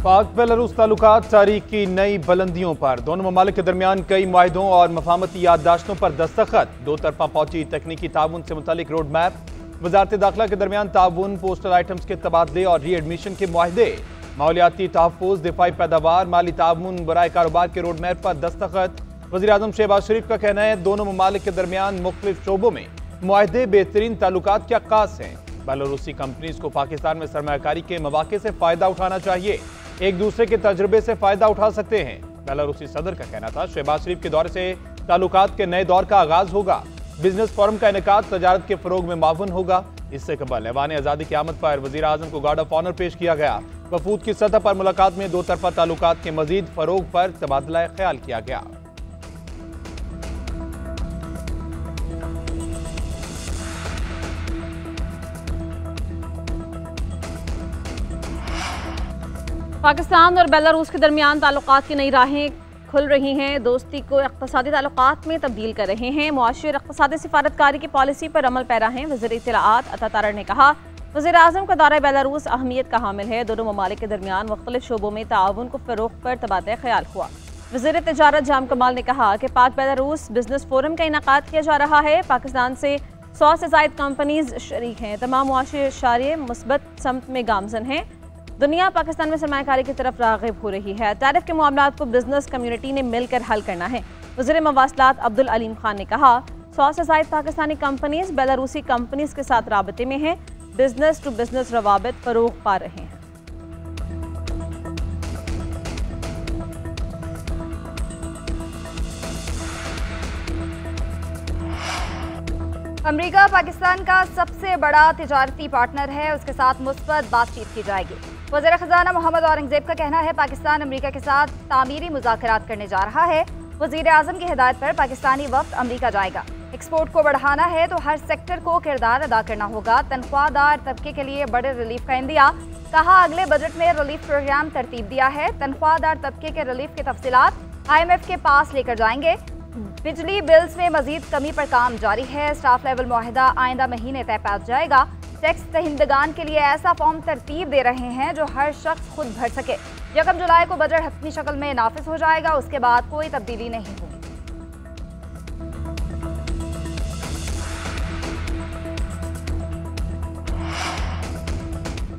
पाक बेलारूस ताल्लुकात तारीख की नई बुलंदियों पर। दोनों ममालिक के दरमियान कई मुआहिदों और मफाहमती याददाश्तों पर दस्तखत। दो तरफा पहुंची तकनीकी ताउन से मुतालिक रोड मैप। वजारत दाखिला के दरमियान ताउन, पोस्टल आइटम्स के तबादले और री एडमिशन के मुआहदे। माहौलियाती तहफ़्फ़ुज़, दिफाई पैदावार, माली ताउन, बराए कारोबार के रोड मैप पर दस्तखत। वज़ीर-ए-आज़म शहबाज शरीफ का कहना है दोनों ममालिक के दरमियान मुख्तलिफ शोबों में मुआहदे बेहतरीन ताल्लुकात के अक्कास हैं। बेलारूसी कंपनीज को पाकिस्तान में सरमायाकारी के मौके से फायदा उठाना चाहिए, एक दूसरे के तजुर्बे से फायदा उठा सकते हैं। बेलारूसी सदर का कहना था शहबाज शरीफ के दौरे से ताल्लुकात के नए दौर का आगाज होगा। बिजनेस फोरम का इनेकाद तजारत के फरोग में मावन होगा। इससे कबल ऐवान आज़ादी की आमद पर वज़ीर-ए-आज़म को गार्ड ऑफ ऑनर पेश किया गया। वफूद की सतह पर मुलाकात में दो तरफा ताल्लुकात के मजीद फरोग पर तबादला ख्याल किया गया। पाकिस्तान और बेलारूस के दरमियान ताल्लुकात की नई राहें खुल रही हैं। दोस्ती को इक़्तिसादी ताल्लुकात में तब्दील कर रहे हैं। मुआशी और इक़्तिसादी सिफारतकारी की पॉलिसी पर अमल पैरा हैं। वज़ीर इत्तलाआत अता तारड़ ने कहा वज़ीर-ए-आज़म का दौरा बेलारूस अहमियत का हामिल है। दोनों ममालिक के दरमियान मुख्तलिफ शोबों में ताउन को फ़रोग़ पर तबादला ख्याल हुआ। वज़ीर तिजारत जाम कमाल ने कहा कि पाक बेलारूस बिजनेस फोरम का इनेकाद किया जा रहा है। पाकिस्तान से 100 से ज़ायद कंपनीज शरीक हैं। तमाम मुआशी शरिए मुस्बत समत में गामजन हैं। दुनिया पाकिस्तान में सरमायाकारी की तरफ राग़िब हो रही है। टैरिफ के मामलात को बिजनेस कम्युनिटी ने मिलकर हल करना है। वज़ीर मवासलात अब्दुल अलीम खान ने कहा 100 से ज़ायद पाकिस्तानी कंपनीज बेलारूसी कंपनीज के साथ राबते में हैं। बिजनेस टू बिजनेस रवाबित फ़रोग़ पा रहे हैं। अमेरिका पाकिस्तान का सबसे बड़ा तिजारती पार्टनर है, उसके साथ मुस्बत बातचीत की जाएगी। वज़ीर ख़ज़ाना मोहम्मद औरंगज़ेब का कहना है पाकिस्तान अमेरिका के साथ तामीरी मुज़ाकरात करने जा रहा है। वज़ीर-ए-आज़म की हिदायत पर पाकिस्तानी वफ़द अमेरिका जाएगा। एक्सपोर्ट को बढ़ाना है तो हर सेक्टर को किरदार अदा करना होगा। तनख्वाहदार तबके के लिए बड़े रिलीफ का इंदिया। कहा अगले बजट में रिलीफ प्रोग्राम तरतीब दिया है। तनख्वाहदार तबके के रिलीफ की तफसीलात IMF के पास लेकर जाएंगे। बिजली बिल्स में मजीद कमी पर काम जारी है। स्टाफ लेवल मुआहिदा आइंदा महीने तय पाया जाएगा। टैक्स दहिंदगान के लिए ऐसा फॉर्म तरतीब दे रहे हैं जो हर शख्स खुद भर सके। 1 जुलाई को बजट हतमी शक्ल में नाफिज हो जाएगा। उसके बाद कोई तब्दीली नहीं होगी।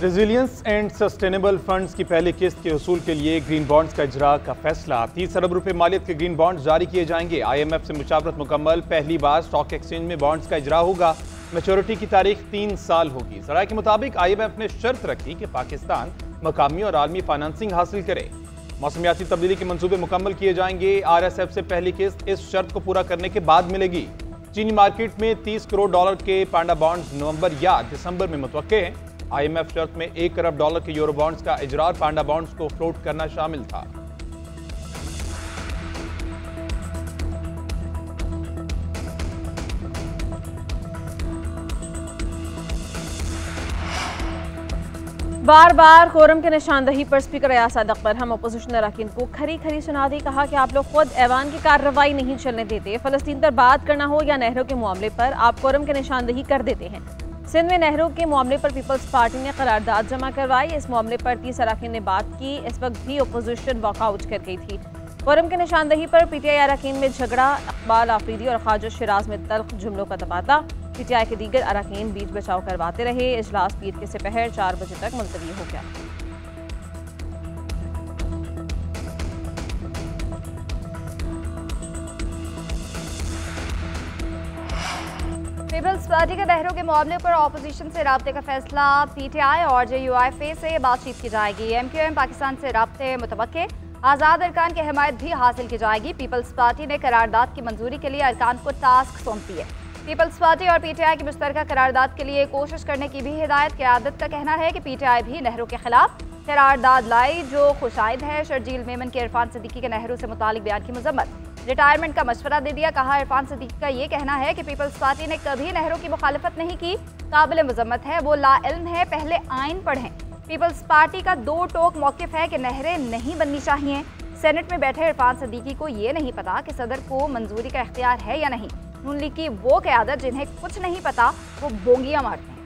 रेजिलियंस एंड सस्टेनेबल फंड्स की पहली किस्त के उसूल के लिए ग्रीन बॉन्ड्स का इजरा का फैसला। 30 अरब रुपए मालियत के ग्रीन बॉन्ड्स जारी किए जाएंगे। IMF से मुशावरत मुकम्मल। पहली बार स्टॉक एक्सचेंज में बॉन्ड्स का इजरा होगा। मैच्योरिटी की तारीख 3 साल होगी। ज़राए के मुताबिक IMF ने शर्त रखी कि पाकिस्तान मकामी और आलमी फाइनेंसिंग हासिल करे। मौसमियाती तब्दीली के मंसूबे मुकम्मल किए जाएंगे। RSF से पहली किस्त इस शर्त को पूरा करने के बाद मिलेगी। चीनी मार्केट में $30 करोड़ के पांडा बॉन्ड्स नवंबर या दिसंबर में मुतवक्के हैं। IMF शर्त में $1 अरब के यूरो बॉन्ड्स का इजरा और पांडा बॉन्ड्स को फ्लोट करना शामिल था। बार बार कोरम की निशानदही पर स्पीकर अयाज सादिक पर हम अपोजिशन अरकान को खरी खरी सुना दी। कहा कि आप लोग खुद ऐवान की कार्रवाई नहीं चलने देते। फ़लस्तीन पर बात करना हो या नहरों के मामले पर आप कोरम की निशानदही कर देते हैं। सिंध में नहरों के मामले पर पीपल्स पार्टी ने करारदाद जमा करवाई। इस मामले पर 30 अरकान ने बात की। इस वक्त भी अपोजिशन वॉकआउट कर गई थी। कोरम की निशानदही पर PTI अरकान में झगड़ा। इकबाल आफरीदी और ख्वाजा शिराज में तल्ख जुमलों का तबादला। PTI के दीगर अरकान बीच बचाव करवाते रहे। इजलास पीर के सेपहर 4 बजे तक मुलतवी हो गया। पीपल्स पार्टी के नहरों के मामले पर ऑपोजिशन से राब्ते का फैसला। PTI और JUIF से बातचीत की जाएगी। MQM पाकिस्तान से राब्ते मुतवक्के। आज़ाद अरकान की हिमायत भी हासिल की जाएगी। पीपल्स पार्टी ने करारदाद की मंजूरी के लिए अरकान को टास्क सौंपी है। पीपल्स पार्टी और PTI की मुश्तरका करारदाद के लिए कोशिश करने की भी हिदायत। क़यादत का कहना है कि PTI भी नहरों के खिलाफ करारदाद लाई जो खुशाइद है। शर्जील मेमन के इरफान सिद्दीकी के नहरों से मुतालिक बयान की मजम्मत। रिटायरमेंट का मशवरा दे दिया। कहा इरफान सिद्दीकी का ये कहना है कि पीपल्स पार्टी ने कभी नहरों की मुखालफत नहीं की, काबिल मजम्मत है। वो लाइल्म है, पहले आइन पढ़ें। पीपल्स पार्टी का दो टोक मौक़िफ़ है कि नहरें नहीं बननी चाहिए। सेनेट में बैठे इरफान सिद्दीकी को ये नहीं पता कि सदर को मंजूरी का इख्तियार है या नहीं। नून लीग की वो क़यादत जिन्हें कुछ नहीं पता वो बोंगियां मारते हैं।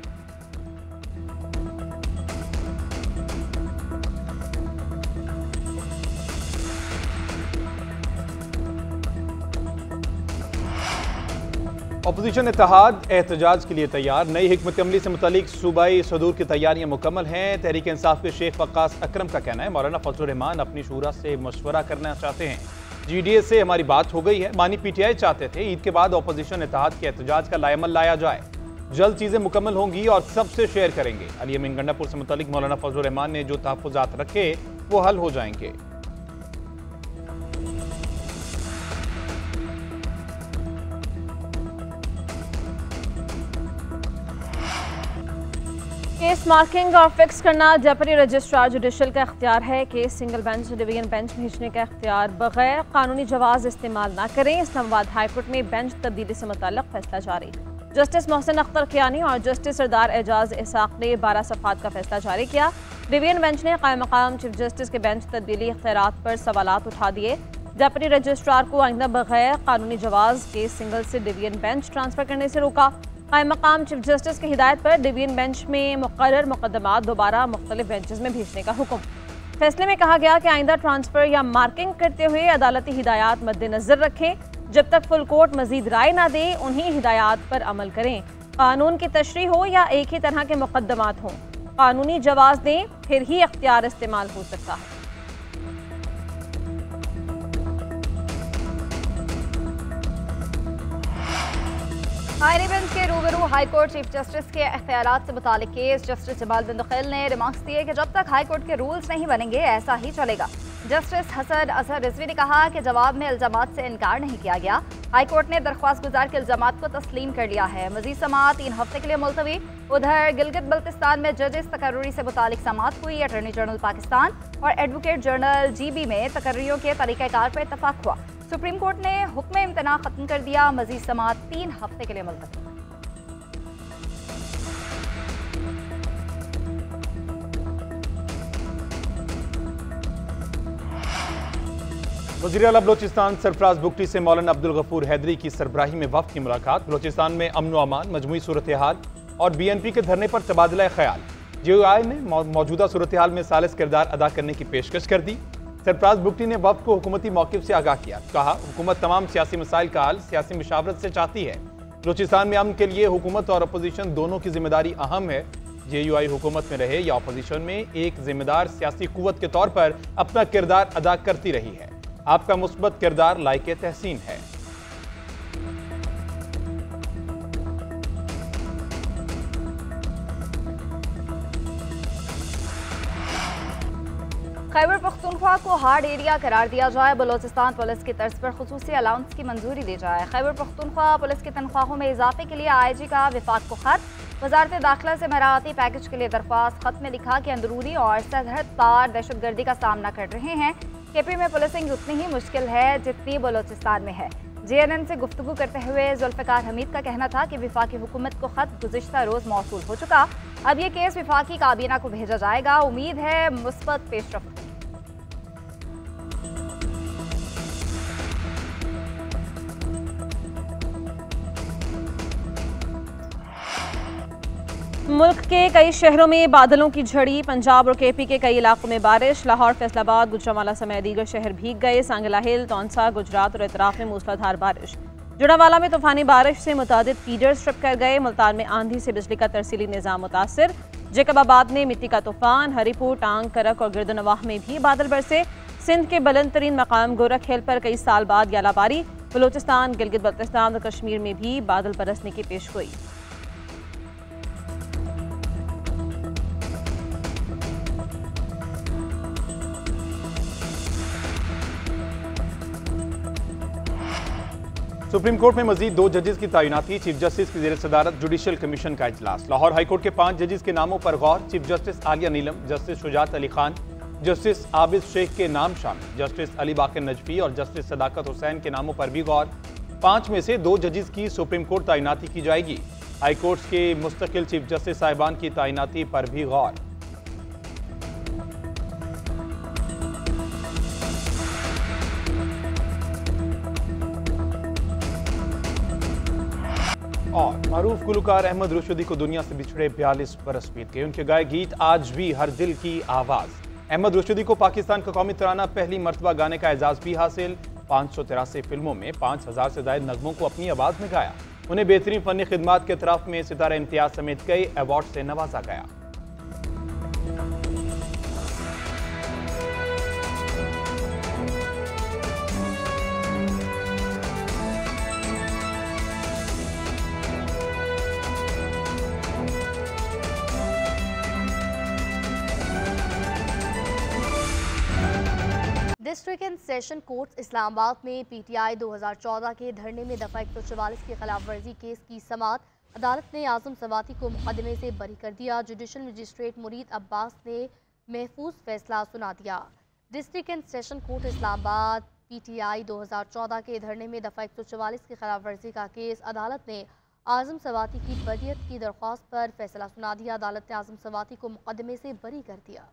अपोजिशन इत्तेहाद एहतजाज के लिए तैयार। नई हिकमत अमली से मुतालिक सूबाई सदूर की तैयारियां मुकम्मल हैं। तहरीक इंसाफ के शेख वक्कास अकरम का कहना है मौलाना फजलुर रहमान अपनी शूरा से मशवरा करना चाहते हैं। GDA से हमारी बात हो गई है। मानी PTI चाहते थे ईद के बाद अपोजिशन इत्तेहाद के एहतजाज का लाएमल लाया जाए। जल्द चीजें मुकम्मल होंगी और सबसे शेयर करेंगे। अली अमीन गंडापुर से मुतालिक मौलाना फजलुर रहमान ने जो तहफ़्फ़ुज़ात रखे वो हल हो जाएंगे। केस मार्किंग और फिक्स करना डेप्यूटी रजिस्ट्रार जुडिशल का इख्तियार है। Case single bench division bench भेजने का इख्तियार बगैर कानूनी जवाज़ इस्तेमाल न करें। इस्लामाबाद हाईकोर्ट में बेंच तब्दीली से मुताल्लिक़ फैसला जारी। जस्टिस मोहसिन अख्तर कियानी और जस्टिस सरदार एजाज इसाक ने 12 सफ़हात का फैसला जारी किया। डिवीजन बेंच ने कायम मकाम चीफ जस्टिस के बेंच तब्दीली इख्तियारात पर सवालात उठा दिए। डेप्यूटी रजिस्ट्रार को आइंदा बगैर कानूनी जवाज़ केस सिंगल से डिवीजन बेंच ट्रांसफ़र करने से रोका। कायम मकाम चीफ जस्टिस की हिदायत पर डिवीजन बेंच में मुक़र्रर मुक़दमात दोबारा मुख्तलिफ बेंचेस में भेजने का हुक्म। फैसले में कहा गया कि आइंदा ट्रांसफ़र या मार्किंग करते हुए अदालती हिदायत मद्देनज़र रखें। जब तक फुल कोर्ट मजीद राय ना दे उन्हीं हिदायत पर अमल करें। कानून की तशरीह हो या एक ही तरह के मुक़दमात हों, कानूनी जवाज़ दें फिर ही अख्तियार इस्तेमाल हो सकता है। हायरी बेंच के रूबरू हाईकोर्ट चीफ जस्टिस के इख्तियारात से मुतालिक केस जस्टिस जमाल बिन दुखैल ने रिमार्क्स दिए कि जब तक हाईकोर्ट के रूल्स नहीं बनेंगे ऐसा ही चलेगा। जस्टिस हसन असर रिजवी ने कहा कि जवाब में इल्जामात से इनकार नहीं किया गया। हाईकोर्ट ने दरख्वास्त गुजार के इल्जामात को तस्लीम कर लिया है। मजीद समाअत 3 हफ्ते के लिए मुलतवी। उधर गिलगित बल्तिस्तान में जजेस तकर्री से मुतालिक समाअत हुई। अटॉर्नी जनरल पाकिस्तान और एडवोकेट जनरल GB में तकर्रियों के तरीक़ाकार पर इतफाक हुआ। सुप्रीम कोर्ट ने हुक्म इम्तना खत्म कर दिया। मजीद समाअत 3 हफ्ते के लिए मुलतवी। वज़ीर आला बलोचिस्तान सरफराज बुगटी से मौलाना अब्दुल गफूर हैदरी की सरबराही में वफ़द की मुलाकात। बलोचिस्तान में अमन व अमान, मजमूई सूरत हाल और BNP के धरने पर तबादला ख्याल। JOI ने मौजूदा सूरत हाल में सालिस किरदार अदा करने की पेशकश कर दी। सरफराज बुगटी ने वफ़द को हुकूमती मौक़िफ़ से आगाह किया। कहा हुकूमत तमाम सियासी मसाइल का हल सियासी मुशावरत से चाहती है। बलोचिस्तान में अमन के लिए हुकूमत और अपोजिशन दोनों की जिम्मेदारी अहम है। JOI हुकूमत में रहे या अपोजिशन में एक जिम्मेदार सियासी कुव्वत के तौर पर अपना किरदार अदा करती रही है। आपका मुस्बत किरदार लायके तहसीन है। खैबर पख्तूनख्वा को हार्ड एरिया करार दिया जाए। बलोचिस्तान पुलिस की तर्ज पर खुसूसी अलाउंस की मंजूरी दी जाए। खैबर पख्तूनख्वा पुलिस की तनख्वाहों में इजाफे के लिए IG का विफाक को खत। वजारत दाखिला से मराहती पैकेज के लिए दरख्वास्त। खत में लिखा कि अंदरूनी और सरहद पार दहशतगर्दी का सामना कर रहे हैं। KP में पुलिसिंग उतनी ही मुश्किल है जितनी बलोचिस्तान में है। JNN से गुफ्तगू करते हुए जुल्फ़िकार हमीद का कहना था कि विफाकी हुकूमत को खत गुज़िश्ता रोज़ मौसूल हो चुका। अब ये केस विफाकी काबीना को भेजा जाएगा। उम्मीद है मुस्बत पेशरफ्त। मुल्क के कई शहरों में बादलों की झड़ी। पंजाब और KP के कई इलाकों में बारिश। लाहौर, फैसलाबाद, गुजरांवाला समेत दीगर शहर भीग गए। सांगला हिल, तौंसा, गुजरात और इतराफ में मूसलाधार बारिश। जुड़ावाला में तूफानी बारिश से मुतादिद फीडर्स ट्रिप कर गए। मुल्तान में आंधी से बिजली का तरसीली निज़ाम मुतासिर। जैकबाबाद में मिट्टी का तूफान। हरीपुर, टांग, करक और गिरदनवाह में भी बादल बरसे। सिंध के बुलंद तरीन मकाम गोरख हिल पर कई साल बाद यालाबारी। बलूचिस्तान, गिलगित बल्तिस्तान और कश्मीर में भी बादल बरसने की पेशगोई। सुप्रीम कोर्ट में मजीद 2 जजेस की तैनाती। चीफ जस्टिस की ज़ेर सदारत जुडिशल कमीशन का इजलास। लाहौर हाईकोर्ट के 5 जजेस के नामों पर गौर। चीफ जस्टिस आलिया नीलम, जस्टिस शुजात अली खान, जस्टिस आबिद शेख के नाम शामिल। जस्टिस अली बाकर नजफी और जस्टिस सदाकत हुसैन के नामों पर भी गौर। 5 में से 2 जजेस की सुप्रीम कोर्ट तैनाती की जाएगी। हाईकोर्ट के मुस्तकिल चीफ जस्टिस साहिबान की तैनाती पर भी गौर। और मारूफ गुलकार अहमद रुशदी को दुनिया से बिछड़े 42 बरस बीत गए। उनके गाए गीत आज भी हर दिल की आवाज़। अहमद रुशदी को पाकिस्तान का कौमी तराना पहली मरतबा गाने का एजाज़ भी हासिल। 583 फिल्मों में 5000 से ज़ायद नगमों को अपनी आवाज़ में गाया। उन्हें बेहतरीन फनी खिदमात के तरफ में सितारा इम्तियाज समेत कई अवार्ड से नवाजा गया। District and session court Islamabad में पीटीआई 2014 के धरने में दफा 144 की खिलाफ वर्जी केस की समाअत अदालत ने आजम सवाती को मुकदमे से बरी कर दिया। जुडिशल मजिस्ट्रेट मुरीद अब्बास ने महफूज फैसला सुना दिया। District and session court Islamabad PTI 2014 के धरने में दफा 144 की खिलाफ वर्जी का केस अदालत ने आजम सवाती की बरियत की दरख्वास्त पर फैसला सुना दिया। अदालत ने आजम सवाती को मुकदमे से बरी कर दिया।